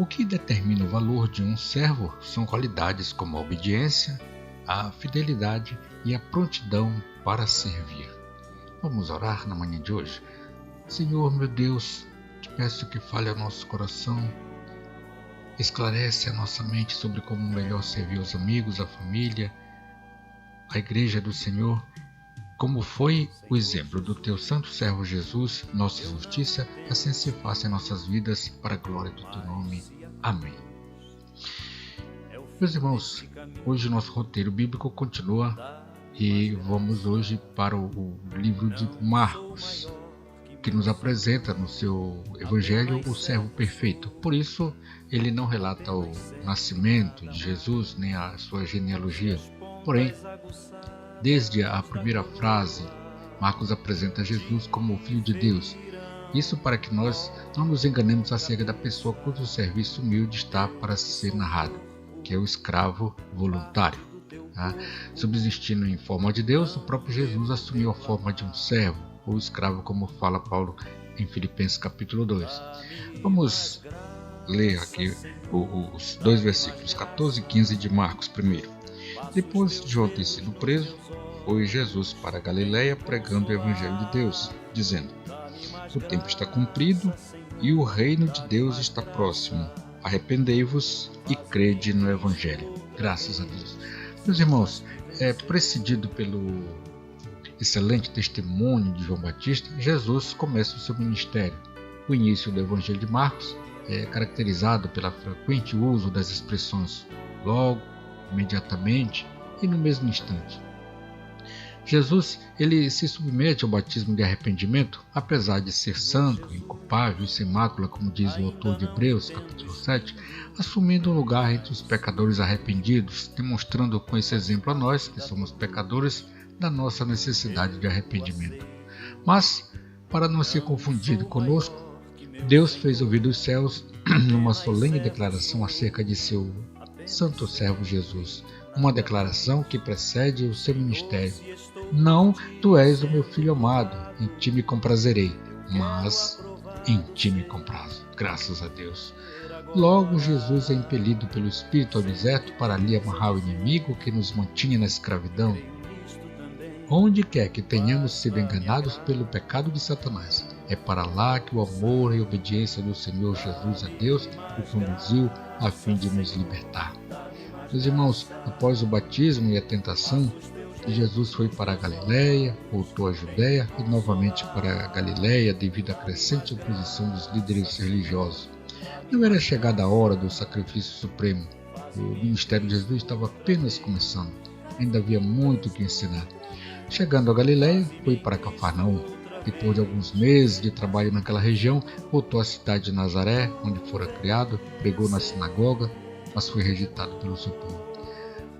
O que determina o valor de um servo são qualidades como a obediência, a fidelidade e a prontidão para servir. Vamos orar na manhã de hoje? Senhor, meu Deus, te peço que fale ao nosso coração, esclarece a nossa mente sobre como melhor servir os amigos, a família, a igreja do Senhor, como foi o exemplo do teu santo servo Jesus, nossa justiça, assim se faça em nossas vidas para a glória do teu nome. Amém. Meus irmãos, hoje o nosso roteiro bíblico continua e vamos hoje para o livro de Marcos, que nos apresenta no seu evangelho o servo perfeito. Por isso, ele não relata o nascimento de Jesus nem a sua genealogia. Porém, desde a primeira frase, Marcos apresenta Jesus como o Filho de Deus. Isso para que nós não nos enganemos acerca da pessoa cujo serviço humilde está para ser narrado, que é o escravo voluntário. Subsistindo em forma de Deus, o próprio Jesus assumiu a forma de um servo, ou escravo, como fala Paulo em Filipenses capítulo 2. Vamos ler aqui os dois versículos, 14 e 15 de Marcos primeiro. Depois de João ter sido preso, foi Jesus para a Galiléia pregando o Evangelho de Deus, dizendo: o tempo está cumprido e o reino de Deus está próximo. Arrependei-vos e crede no Evangelho. Graças a Deus. Meus irmãos, precedido pelo excelente testemunho de João Batista, Jesus começa o seu ministério. O início do Evangelho de Marcos é caracterizado pelo frequente uso das expressões logo, imediatamente e no mesmo instante. Jesus ele se submete ao batismo de arrependimento, apesar de ser santo, inculpável e sem mácula, como diz o autor de Hebreus, capítulo 7, assumindo um lugar entre os pecadores arrependidos, demonstrando com esse exemplo a nós, que somos pecadores, da nossa necessidade de arrependimento. Mas, para não ser confundido conosco, Deus fez ouvir dos céus numa solene declaração acerca de seu santo servo Jesus, uma declaração que precede o seu ministério. Não, tu és o meu filho amado, em ti me comprazerei, mas em ti me comprazo. Graças a Deus. Logo, Jesus é impelido pelo Espírito ao deserto para ali amarrar o inimigo que nos mantinha na escravidão. Onde quer que tenhamos sido enganados pelo pecado de Satanás, é para lá que o amor e a obediência do Senhor Jesus a Deus o conduziu a fim de nos libertar. Meus irmãos, após o batismo e a tentação, Jesus foi para a Galiléia, voltou à Judéia e novamente para a Galiléia devido à crescente oposição dos líderes religiosos. Não era chegada a hora do sacrifício supremo. O ministério de Jesus estava apenas começando. Ainda havia muito que ensinar. Chegando a Galiléia, foi para Cafarnaum. Depois de alguns meses de trabalho naquela região, voltou à cidade de Nazaré, onde fora criado, pregou na sinagoga, mas foi rejeitado pelo seu povo.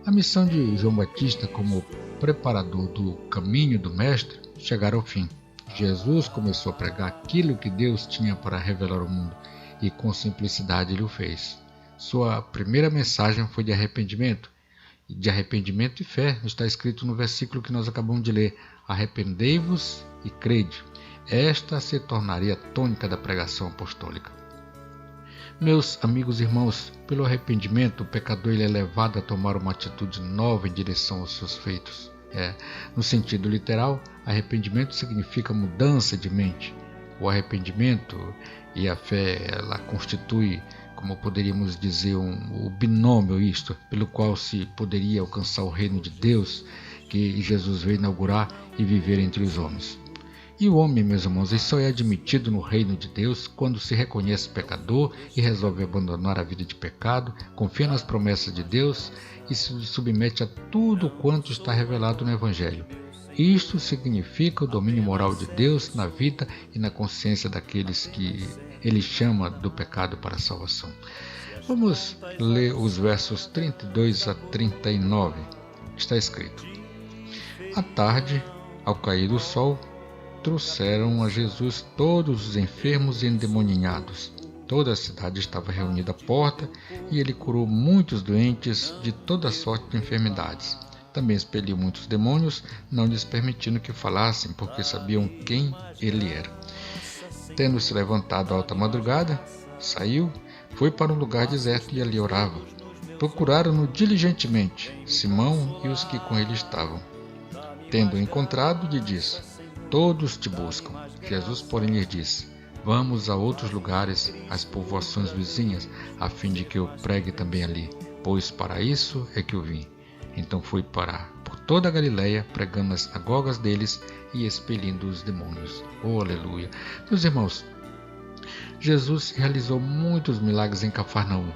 A missão de João Batista como preparador do caminho do Mestre chegara ao fim. Jesus começou a pregar aquilo que Deus tinha para revelar ao mundo e com simplicidade ele o fez. Sua primeira mensagem foi de arrependimento e fé. Está escrito no versículo que nós acabamos de ler: arrependei-vos e crede. Esta se tornaria a tônica da pregação apostólica. Meus amigos e irmãos, pelo arrependimento, o pecador ele é levado a tomar uma atitude nova em direção aos seus feitos. No sentido literal, arrependimento significa mudança de mente. O arrependimento e a fé, ela constitui, como poderíamos dizer, o binômio pelo qual se poderia alcançar o reino de Deus, que Jesus veio inaugurar e viver entre os homens. E o homem, meus irmãos, ele só é admitido no reino de Deus quando se reconhece pecador e resolve abandonar a vida de pecado, confia nas promessas de Deus e se submete a tudo quanto está revelado no Evangelho. Isto significa o domínio moral de Deus na vida e na consciência daqueles que ele chama do pecado para a salvação. Vamos ler os versos 32 a 39. Está escrito: à tarde, ao cair do sol, trouxeram a Jesus todos os enfermos e endemoninhados. Toda a cidade estava reunida à porta e ele curou muitos doentes de toda sorte de enfermidades. Também expeliu muitos demônios, não lhes permitindo que falassem, porque sabiam quem ele era. Tendo se levantado à alta madrugada, saiu, foi para um lugar deserto e ali orava. Procuraram-no diligentemente, Simão e os que com ele estavam. Tendo-o encontrado, lhe disse: Todos te buscam. Jesus, porém, lhe disse: Vamos a outros lugares, às povoações vizinhas, a fim de que eu pregue também ali, pois para isso é que eu vim. Então foi por toda a Galileia, pregando nas sinagogas deles e expelindo os demônios. Oh, aleluia! Meus irmãos, Jesus realizou muitos milagres em Cafarnaum.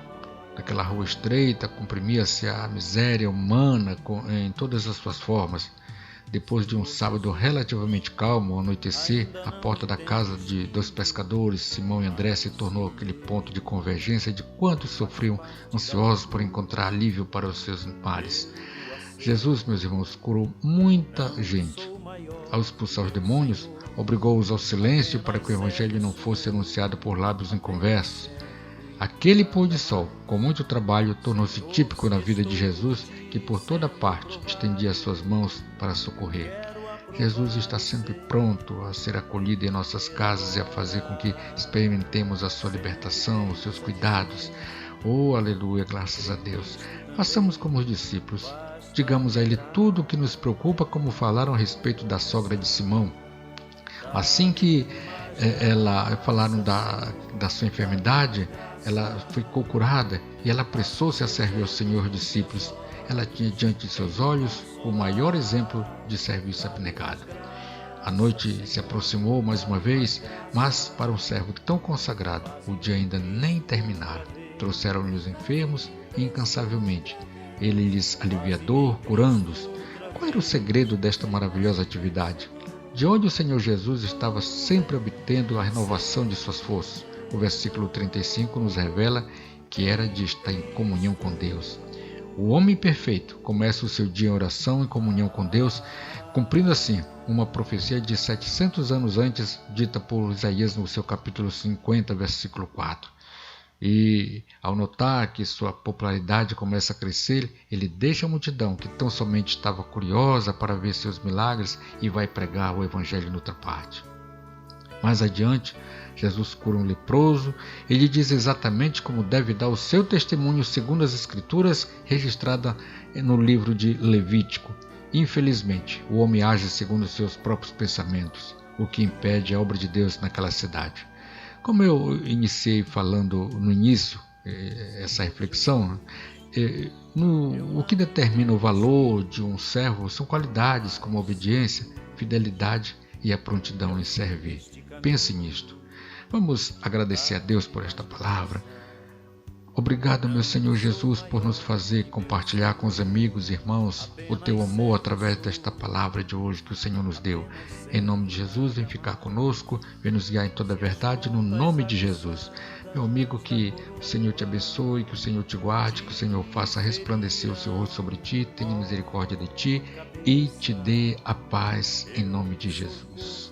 Naquela rua estreita, comprimia-se a miséria humana em todas as suas formas. Depois de um sábado relativamente calmo, ao anoitecer, a porta da casa de dois pescadores, Simão e André, se tornou aquele ponto de convergência de quantos sofriam ansiosos por encontrar alívio para os seus males. Jesus, meus irmãos, curou muita gente. Ao expulsar os demônios, obrigou-os ao silêncio para que o evangelho não fosse anunciado por lábios inconversos. Aquele pôr de sol, com muito trabalho, tornou-se típico na vida de Jesus, que por toda parte estendia suas mãos para socorrer. Jesus está sempre pronto a ser acolhido em nossas casas e a fazer com que experimentemos a sua libertação, os seus cuidados. Oh, aleluia, graças a Deus. Façamos como os discípulos. Digamos a ele tudo o que nos preocupa, como falaram a respeito da sogra de Simão. Assim que falaram da sua enfermidade, ela ficou curada e ela apressou-se a servir ao Senhor discípulos. Ela tinha diante de seus olhos o maior exemplo de serviço abnegado. A noite se aproximou mais uma vez, mas para um servo tão consagrado, o dia ainda nem terminara. Trouxeram-lhe os enfermos e incansavelmente. Ele lhes alivia a dor, curando-os. Qual era o segredo desta maravilhosa atividade? De onde o Senhor Jesus estava sempre obtendo a renovação de suas forças? O versículo 35 nos revela que era de estar em comunhão com Deus. O homem perfeito começa o seu dia em oração e comunhão com Deus, cumprindo assim uma profecia de 700 anos antes, dita por Isaías no seu capítulo 50, versículo 4. E ao notar que sua popularidade começa a crescer, ele deixa a multidão que tão somente estava curiosa para ver seus milagres e vai pregar o evangelho noutra parte. Mais adiante, Jesus cura um leproso e lhe diz exatamente como deve dar o seu testemunho segundo as Escrituras registrada no livro de Levítico. Infelizmente, o homem age segundo seus próprios pensamentos, o que impede a obra de Deus naquela cidade. Como eu iniciei falando no início, essa reflexão, o que determina o valor de um servo são qualidades como obediência, fidelidade e a prontidão em servir. Pense nisto. Vamos agradecer a Deus por esta palavra. Obrigado, meu Senhor Jesus, por nos fazer compartilhar com os amigos e irmãos o teu amor através desta palavra de hoje que o Senhor nos deu. Em nome de Jesus, vem ficar conosco, vem nos guiar em toda a verdade, no nome de Jesus. Meu amigo, que o Senhor te abençoe, que o Senhor te guarde, que o Senhor faça resplandecer o seu rosto sobre ti, tenha misericórdia de ti e te dê a paz em nome de Jesus.